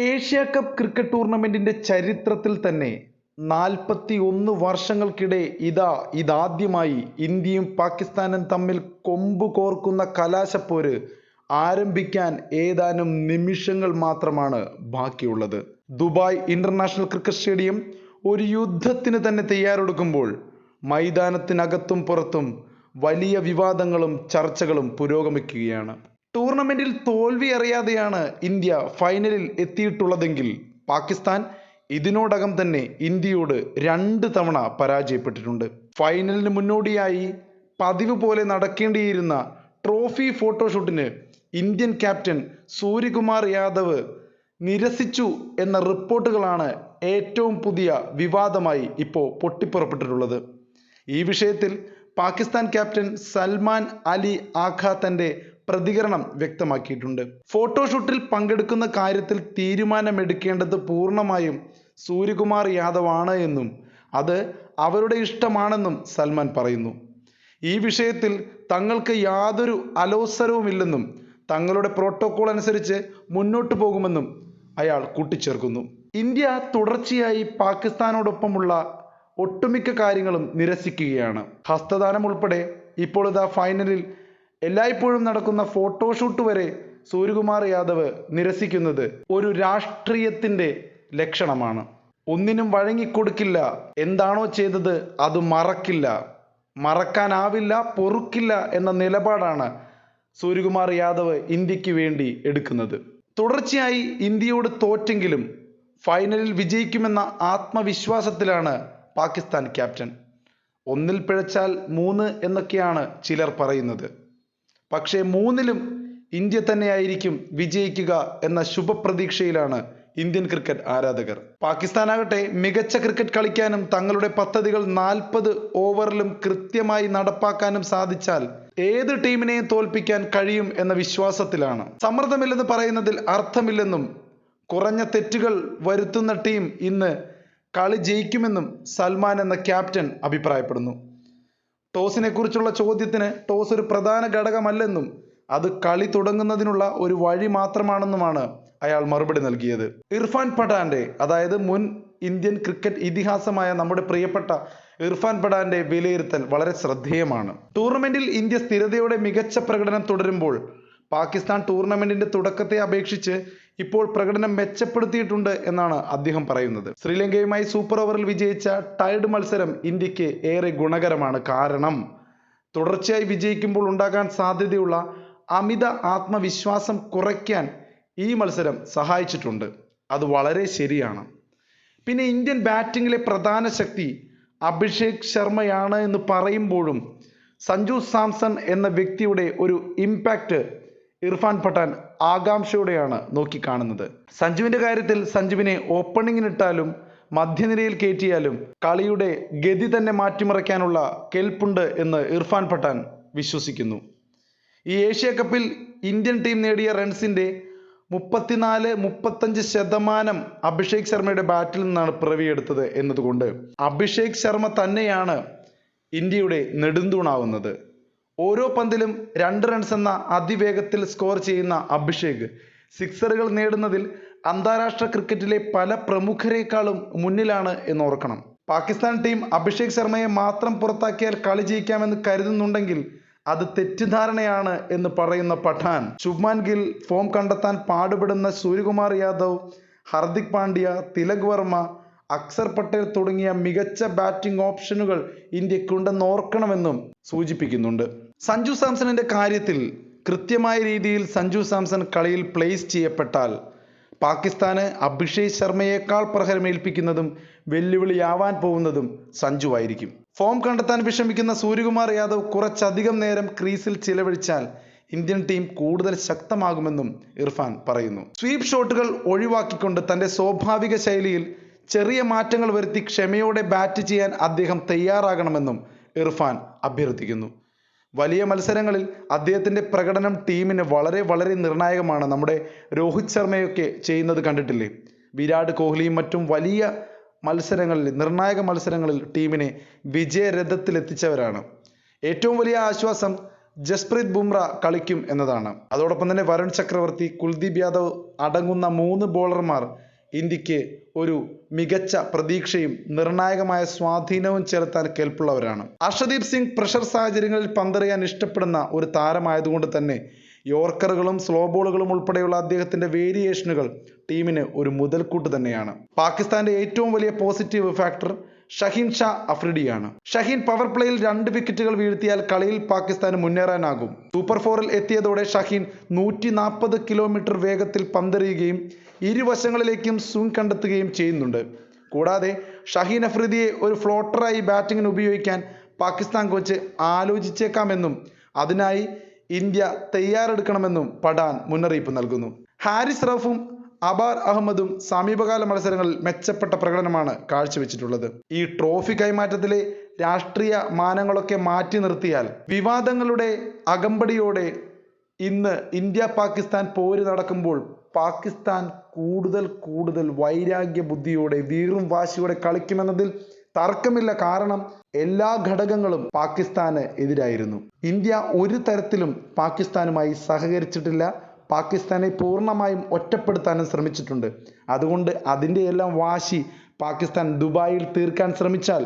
Asia cup cricket ടൂർണമെന്റിന്റെ ചരിത്രത്തിൽ തന്നെ 41 വർഷങ്ങൾക്കിടെ ഇതാദ്യമായി ഇന്ത്യയും പാകിസ്ഥാനും തമ്മിൽ കൊമ്പ് കോർക്കുന്ന കലാശപ്പോര് ആരംഭിക്കാൻ ഏതാനും നിമിഷങ്ങൾ മാത്രമാണ് ബാക്കിയുള്ളത്. ദുബായ് ഇന്റർനാഷണൽ ക്രിക്കറ്റ് സ്റ്റേഡിയം ഒരു യുദ്ധത്തിന് തന്നെ തയ്യാറെടുക്കുമ്പോൾ മൈതാനത്തിനകത്തും പുറത്തും വലിയ വിവാദങ്ങളും ചർച്ചകളും പുരോഗമിക്കുകയാണ്. ടൂർണമെന്റിൽ തോൽവി അറിയാതെയാണ് ഇന്ത്യ ഫൈനലിൽ എത്തിയിട്ടുള്ളതെങ്കിൽ പാകിസ്ഥാൻ ഇതിനോടകം തന്നെ ഇന്ത്യയോട് 2 തവണ പരാജയപ്പെട്ടിട്ടുണ്ട്. ഫൈനലിന് മുന്നോടിയായി പതിവ് പോലെ നടക്കേണ്ടിയിരുന്ന ട്രോഫി ഫോട്ടോഷൂട്ടിന് ഇന്ത്യൻ ക്യാപ്റ്റൻ സൂര്യകുമാർ യാദവ് നിരസിച്ചു എന്ന റിപ്പോർട്ടുകളാണ് ഏറ്റവും പുതിയ വിവാദമായി ഇപ്പോൾ പൊട്ടിപ്പുറപ്പെട്ടിട്ടുള്ളത്. ഈ വിഷയത്തിൽ പാകിസ്ഥാൻ ക്യാപ്റ്റൻ സൽമാൻ അലി ആഖ തന്റെ പ്രതികരണം വ്യക്തമാക്കിയിട്ടുണ്ട്. ഫോട്ടോഷൂട്ടിൽ പങ്കെടുക്കുന്ന കാര്യത്തിൽ തീരുമാനമെടുക്കേണ്ടത് പൂർണ്ണമായും സൂര്യകുമാർ യാദവ് ആണ് എന്നും അത് അവരുടെ ഇഷ്ടമാണെന്നും സൽമാൻ പറയുന്നു. ഈ വിഷയത്തിൽ തങ്ങൾക്ക് യാതൊരു അലോസരവുമില്ലെന്നും തങ്ങളുടെ പ്രോട്ടോകോൾ അനുസരിച്ച് മുന്നോട്ടു പോകുമെന്നും അയാൾ കൂട്ടിച്ചേർക്കുന്നു. ഇന്ത്യ തുടർച്ചയായി പാകിസ്ഥാനോടൊപ്പമുള്ള ഒട്ടുമിക്ക കാര്യങ്ങളും നിരസിക്കുകയാണ്. ഹസ്തദാനം ഉൾപ്പെടെ ഇപ്പോൾ ഫൈനലിൽ എല്ലായ്പ്പോഴും നടക്കുന്ന ഫോട്ടോഷൂട്ട് വരെ സൂര്യകുമാർ യാദവ് നിരസിക്കുന്നത് ഒരു രാഷ്ട്രീയത്തിന്റെ ലക്ഷണമാണ്. ഒന്നിനും വഴങ്ങിക്കൊടുക്കില്ല, എന്താണോ ചെയ്തത് അത് മറക്കില്ല, മറക്കാനാവില്ല, പൊറുക്കില്ല എന്ന നിലപാടാണ് സൂര്യകുമാർ യാദവ് ഇന്ത്യക്ക് വേണ്ടി എടുക്കുന്നത്. തുടർച്ചയായി ഇന്ത്യയോട് തോറ്റെങ്കിലും ഫൈനലിൽ വിജയിക്കുമെന്ന ആത്മവിശ്വാസത്തിലാണ് പാകിസ്ഥാൻ ക്യാപ്റ്റൻ. 1-ൽ പിഴച്ചാൽ 3 എന്നൊക്കെയാണ് ചിലർ പറയുന്നത്. പക്ഷേ 3-ലും ഇന്ത്യ തന്നെയായിരിക്കും വിജയിക്കുക എന്ന ശുഭപ്രതീക്ഷയിലാണ് ഇന്ത്യൻ ക്രിക്കറ്റ് ആരാധകർ. പാകിസ്ഥാനാകട്ടെ മികച്ച ക്രിക്കറ്റ് കളിക്കാനും തങ്ങളുടെ പദ്ധതികൾ 40 ഓവറിലും കൃത്യമായി നടപ്പാക്കാനും സാധിച്ചാൽ ഏത് ടീമിനെയും തോൽപ്പിക്കാൻ കഴിയും എന്ന വിശ്വാസത്തിലാണ്. സമ്മർദ്ദമില്ലെന്ന് പറയുന്നതിൽ അർത്ഥമില്ലെന്നും കുറഞ്ഞ തെറ്റുകൾ വരുത്തുന്ന ടീം ഇന്ന് കളി ജയിക്കുമെന്നും സൽമാൻ എന്ന ക്യാപ്റ്റൻ അഭിപ്രായപ്പെടുന്നു. ടോസിനെ കുറിച്ചുള്ള ചോദ്യത്തിന് ടോസ് ഒരു പ്രധാന ഘടകമല്ലെന്നും അത് കളി തുടങ്ങുന്നതിനുള്ള ഒരു വഴി മാത്രമാണെന്നുമാണ് അയാൾ മറുപടി നൽകിയത്. ഇർഫാൻ പഠാന്റെ, അതായത് മുൻ ഇന്ത്യൻ ക്രിക്കറ്റ് ഇതിഹാസമായ നമ്മുടെ പ്രിയപ്പെട്ട ഇർഫാൻ പഠാന്റെ വിലയിരുത്തൽ വളരെ ശ്രദ്ധേയമാണ്. ടൂർണമെന്റിൽ ഇന്ത്യ സ്ഥിരതയോടെ മികച്ച പ്രകടനം തുടരുമ്പോൾ പാകിസ്ഥാൻ ടൂർണമെന്റിന്റെ തുടക്കത്തെ അപേക്ഷിച്ച് ഇപ്പോൾ പ്രകടനം മെച്ചപ്പെടുത്തിയിട്ടുണ്ട് എന്നാണ് അദ്ദേഹം പറയുന്നത്. ശ്രീലങ്കയുമായി സൂപ്പർ ഓവറിൽ വിജയിച്ച ടൈഡ് മത്സരം ഇന്ത്യക്ക് ഏറെ ഗുണകരമാണ്. കാരണം തുടർച്ചയായി വിജയിക്കുമ്പോൾ ഉണ്ടാകാൻ സാധ്യതയുള്ള അമിത ആത്മവിശ്വാസം കുറയ്ക്കാൻ ഈ മത്സരം സഹായിച്ചിട്ടുണ്ട്. അത് വളരെ ശരിയാണ്. പിന്നെ ഇന്ത്യൻ ബാറ്റിങ്ങിലെ പ്രധാന ശക്തി അഭിഷേക് ശർമ്മയാണ് എന്ന് പറയുമ്പോഴും സഞ്ജു സാംസൺ എന്ന വ്യക്തിയുടെ ഒരു ഇമ്പാക്റ്റ് ഇർഫാൻ പഠാൻ ആകാംക്ഷയോടെയാണ് നോക്കിക്കാണുന്നത്. സഞ്ജുവിന്റെ കാര്യത്തിൽ സഞ്ജുവിനെ ഓപ്പണിങ്ങിനിട്ടാലും മധ്യനിരയിൽ കയറ്റിയാലും കളിയുടെ ഗതി തന്നെ മാറ്റിമറിക്കാനുള്ള കെൽപ്പുണ്ട് എന്ന് ഇർഫാൻ പഠാൻ വിശ്വസിക്കുന്നു. ഈ ഏഷ്യ കപ്പിൽ ഇന്ത്യൻ ടീം നേടിയ റൺസിന്റെ 34-35% അഭിഷേക് ശർമ്മയുടെ ബാറ്റിൽ നിന്നാണ് പിറവിയെടുത്തത് എന്നതുകൊണ്ട് അഭിഷേക് ശർമ്മ തന്നെയാണ് ഇന്ത്യയുടെ നെടുന്തൂണാവുന്നത്. ഓരോ പന്തിലും 2 റൺസ് എന്ന അതിവേഗത്തിൽ സ്കോർ ചെയ്യുന്ന അഭിഷേക് സിക്സറുകൾ നേടുന്നതിൽ അന്താരാഷ്ട്ര ക്രിക്കറ്റിലെ പല പ്രമുഖരെക്കാളും മുന്നിലാണ് എന്നോർക്കണം. പാകിസ്ഥാൻ ടീം അഭിഷേക് ശർമ്മയെ മാത്രം പുറത്താക്കിയാൽ കളി ജയിക്കാമെന്ന് കരുതുന്നുണ്ടെങ്കിൽ അത് തെറ്റിദ്ധാരണയാണ് എന്ന് പറയുന്ന പഠാൻ, ശുഭ്മാൻ ഗിൽ, ഫോം കണ്ടെത്താൻ പാടുപെടുന്ന സൂര്യകുമാർ യാദവ്, ഹർദിക് പാണ്ഡ്യ, തിലക് വർമ്മ, അക്സർ പട്ടേൽ തുടങ്ങിയ മികച്ച ബാറ്റിംഗ് ഓപ്ഷനുകൾ ഇന്ത്യക്കുണ്ടെന്ന് ഓർക്കണമെന്നും സൂചിപ്പിക്കുന്നുണ്ട്. സഞ്ജു സാംസണിന്റെ കാര്യത്തിൽ കൃത്യമായ രീതിയിൽ സഞ്ജു സാംസൺ കളിയിൽ പ്ലേസ് ചെയ്യപ്പെട്ടാൽ പാകിസ്ഥാന് അഭിഷേക് ശർമ്മയേക്കാൾ പ്രഹരമേൽപ്പിക്കുന്നതും വെല്ലുവിളിയാവാൻ പോകുന്നതും സഞ്ജു ആയിരിക്കും. ഫോം കണ്ടെത്താൻ വിഷമിക്കുന്ന സൂര്യകുമാർ യാദവ് കുറച്ചധികം നേരം ക്രീസിൽ ചിലവഴിച്ചാൽ ഇന്ത്യൻ ടീം കൂടുതൽ ശക്തമാകുമെന്നും ഇർഫാൻ പറയുന്നു. സ്വീപ്പ് ഷോട്ടുകൾ ഒഴിവാക്കിക്കൊണ്ട് തന്റെ സ്വാഭാവിക ശൈലിയിൽ ചെറിയ മാറ്റങ്ങൾ വരുത്തി ക്ഷമയോടെ ബാറ്റ് ചെയ്യാൻ അദ്ദേഹം തയ്യാറാകണമെന്നും ഇർഫാൻ അഭ്യർത്ഥിക്കുന്നു. വലിയ മത്സരങ്ങളിൽ അദ്ദേഹത്തിന്റെ പ്രകടനം ടീമിന് വളരെ വളരെ നിർണായകമാണ്. നമ്മുടെ രോഹിത് ശർമ്മയൊക്കെ ചെയ്യുന്നത് കണ്ടിട്ടില്ലേ? വിരാട് കോഹ്ലിയും മറ്റും വലിയ മത്സരങ്ങളിൽ, നിർണായക മത്സരങ്ങളിൽ ടീമിനെ വിജയരഥത്തിലെത്തിച്ചവരാണ്. ഏറ്റവും വലിയ ആശ്വാസം ജസ്പ്രീത് ബുംറ കളിക്കും എന്നതാണ്. അതോടൊപ്പം തന്നെ വരുൺ ചക്രവർത്തി, കുൽദീപ് യാദവ് അടങ്ങുന്ന 3 ബോളർമാർ ഇന്ത്യക്ക് ഒരു മികച്ച പ്രതീക്ഷയും നിർണായകമായ സ്വാധീനവും ചെലുത്താൻ കെൽപ്പുള്ളവരാണ്. അർഷദീപ് സിംഗ് പ്രഷർ സാഹചര്യങ്ങളിൽ പന്തെറിയാൻ ഇഷ്ടപ്പെടുന്ന ഒരു താരമായതുകൊണ്ട് തന്നെ യോർക്കറുകളും സ്ലോ ബോളുകളും ഉൾപ്പെടെയുള്ള അദ്ദേഹത്തിന്റെ വേരിയേഷനുകൾ ടീമിന് ഒരു മുതൽക്കൂട്ട് തന്നെയാണ്. പാകിസ്ഥാന്റെ ഏറ്റവും വലിയ പോസിറ്റീവ് ഫാക്ടർ ഷഹീൻ ഷാ അഫ്രിഡിയാണ്. ഷഹീൻ പവർ പ്ലേയിൽ 2 വിക്കറ്റുകൾ വീഴ്ത്തിയാൽ കളിയിൽ പാകിസ്ഥാന് മുന്നേറാനാകും. സൂപ്പർ 4-ൽ എത്തിയതോടെ ഷഹീൻ 140 കിലോമീറ്റർ വേഗത്തിൽ പന്തെറിയുകയും ഇരുവശങ്ങളിലേക്കും സ്വിംഗ് കണ്ടെത്തുകയും ചെയ്യുന്നുണ്ട്. കൂടാതെ ഷഹീൻ അഫ്രിദിയെ ഒരു ഫ്ലോട്ടറായി ബാറ്റിങ്ങിന് ഉപയോഗിക്കാൻ പാകിസ്ഥാൻ കോച്ച് ആലോചിച്ചേക്കാമെന്നും അതിനായി ഇന്ത്യ തയ്യാറെടുക്കണമെന്നും പഠാൻ മുന്നറിയിപ്പ് നൽകുന്നു. ഹാരിസ് റൌഫും അബാർ അഹമ്മദും സമീപകാല മത്സരങ്ങളിൽ മെച്ചപ്പെട്ട പ്രകടനമാണ് കാഴ്ചവെച്ചിട്ടുള്ളത്. ഈ ട്രോഫി കൈമാറ്റത്തിലെ രാഷ്ട്രീയ മാനങ്ങളൊക്കെ മാറ്റി നിർത്തിയാൽ വിവാദങ്ങളുടെ അകമ്പടിയോടെ ഇന്ന് ഇന്ത്യ പാകിസ്ഥാൻ പോര് നടക്കുമ്പോൾ പാകിസ്ഥാൻ കൂടുതൽ വൈരാഗ്യ ബുദ്ധിയോടെ വീറും വാശിയോടെ കളിക്കുമെന്നതിൽ തർക്കമില്ല. കാരണം എല്ലാ ഘടകങ്ങളും പാകിസ്ഥാന് എതിരായിരുന്നു. ഇന്ത്യ ഒരു തരത്തിലും പാകിസ്ഥാനുമായി സഹകരിച്ചിട്ടില്ല. പാകിസ്ഥാനെ പൂർണ്ണമായും ഒറ്റപ്പെടുത്താനും ശ്രമിച്ചിട്ടുണ്ട്. അതുകൊണ്ട് അതിൻ്റെ എല്ലാം വാശി പാകിസ്ഥാൻ ദുബായിൽ തീർക്കാൻ ശ്രമിച്ചാൽ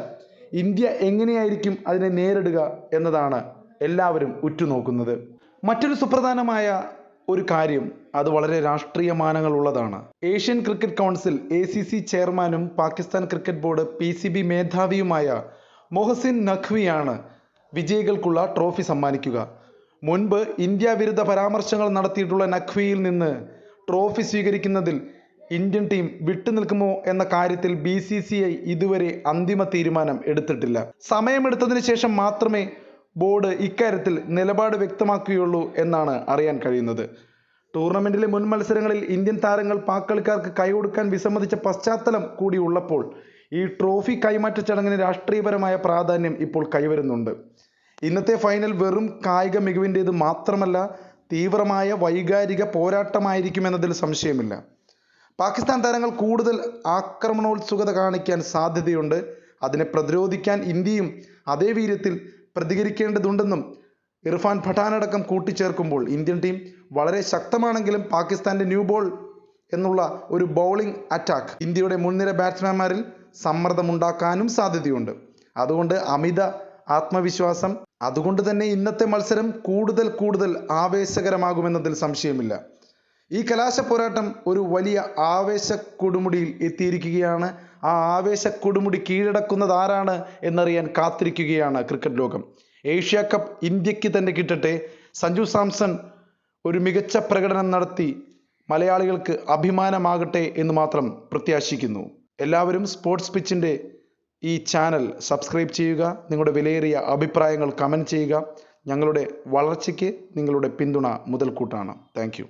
ഇന്ത്യ എങ്ങനെയായിരിക്കും അതിനെ നേരിടുക എന്നതാണ് എല്ലാവരും ഉറ്റുനോക്കുന്നത്. മറ്റൊരു സുപ്രധാനമായ ഒരു കാര്യം, അത് വളരെ രാഷ്ട്രീയ മാനങ്ങൾ ഉള്ളതാണ്. ഏഷ്യൻ ക്രിക്കറ്റ് കൗൺസിൽ ACC ചെയർമാനും പാകിസ്ഥാൻ ക്രിക്കറ്റ് ബോർഡ് PCB മേധാവിയുമായ മൊഹസിൻ നഖ്വിയാണ് വിജയികൾക്കുള്ള ട്രോഫി സമ്മാനിക്കുക. മുൻപ് ഇന്ത്യ വിരുദ്ധ പരാമർശങ്ങൾ നടത്തിയിട്ടുള്ള നഖ്വിയിൽ നിന്ന് ട്രോഫി സ്വീകരിക്കുന്നതിൽ ഇന്ത്യൻ ടീം വിട്ടുനിൽക്കുമോ എന്ന കാര്യത്തിൽ BCCI ഇതുവരെ അന്തിമ തീരുമാനം എടുത്തിട്ടില്ല. സമയമെടുത്തതിന് ശേഷം മാത്രമേ ബോർഡ് ഇക്കാര്യത്തിൽ നിലപാട് വ്യക്തമാക്കുകയുള്ളൂ എന്നാണ് അറിയാൻ കഴിയുന്നത്. ടൂർണമെന്റിലെ മുൻ മത്സരങ്ങളിൽ ഇന്ത്യൻ താരങ്ങൾ പാക് കളിക്കാർക്ക് കൈകൊടുക്കാൻ വിസമ്മതിച്ച പശ്ചാത്തലം കൂടി ഉള്ളപ്പോൾ ഈ ട്രോഫി കൈമാറ്റ ചടങ്ങിന് രാഷ്ട്രീയപരമായ പ്രാധാന്യം ഇപ്പോൾ കൈവരുന്നുണ്ട്. ഇന്നത്തെ ഫൈനൽ വെറും കായിക മികവിൻ്റേത് മാത്രമല്ല, തീവ്രമായ വൈകാരിക പോരാട്ടമായിരിക്കുമെന്നതിൽ സംശയമില്ല. പാകിസ്ഥാൻ താരങ്ങൾ കൂടുതൽ ആക്രമണോത്സുകത കാണിക്കാൻ സാധ്യതയുണ്ട്. അതിനെ പ്രതിരോധിക്കാൻ ഇന്ത്യയും അതേ വീര്യത്തിൽ പ്രതികരിക്കേണ്ടതുണ്ടെന്നും ഇർഫാൻ പഠാനടക്കം കൂട്ടിച്ചേർക്കുമ്പോൾ ഇന്ത്യൻ ടീം വളരെ ശക്തമാണെങ്കിലും പാകിസ്ഥാന്റെ ന്യൂ ബോൾ എന്നുള്ള ഒരു ബൗളിംഗ് അറ്റാക്ക് ഇന്ത്യയുടെ മുൻനിര ബാറ്റ്സ്മാൻമാരിൽ സമ്മർദ്ദമുണ്ടാക്കാനും സാധ്യതയുണ്ട്. അതുകൊണ്ട് അമിത ആത്മവിശ്വാസം, അതുകൊണ്ട് തന്നെ ഇന്നത്തെ മത്സരം കൂടുതൽ ആവേശകരമാകുമെന്നതിൽ സംശയമില്ല. ഈ കലാശ പോരാട്ടം ഒരു വലിയ ആവേശ കൊടുമുടിയിൽ എത്തിയിരിക്കുകയാണ്. ആ ആവേശ കൊടുമുടി കീഴടക്കുന്നത് ആരാണ് എന്നറിയാൻ കാത്തിരിക്കുകയാണ് ക്രിക്കറ്റ് ലോകം. ഏഷ്യ കപ്പ് ഇന്ത്യക്ക് തന്നെ കിട്ടട്ടെ. സഞ്ജു സാംസൺ ഒരു മികച്ച പ്രകടനം നടത്തി മലയാളികൾക്ക് അഭിമാനമാകട്ടെ എന്ന് മാത്രം പ്രത്യാശിക്കുന്നു. എല്ലാവരും സ്പോർട്സ് പിച്ചിൻ്റെ ഈ ചാനൽ സബ്സ്ക്രൈബ് ചെയ്യുക. നിങ്ങളുടെ വിലയേറിയ അഭിപ്രായങ്ങൾ കമൻറ്റ് ചെയ്യുക. ഞങ്ങളുടെ വളർച്ചയ്ക്ക് നിങ്ങളുടെ പിന്തുണ മുതൽക്കൂട്ടാണ്. Thank you.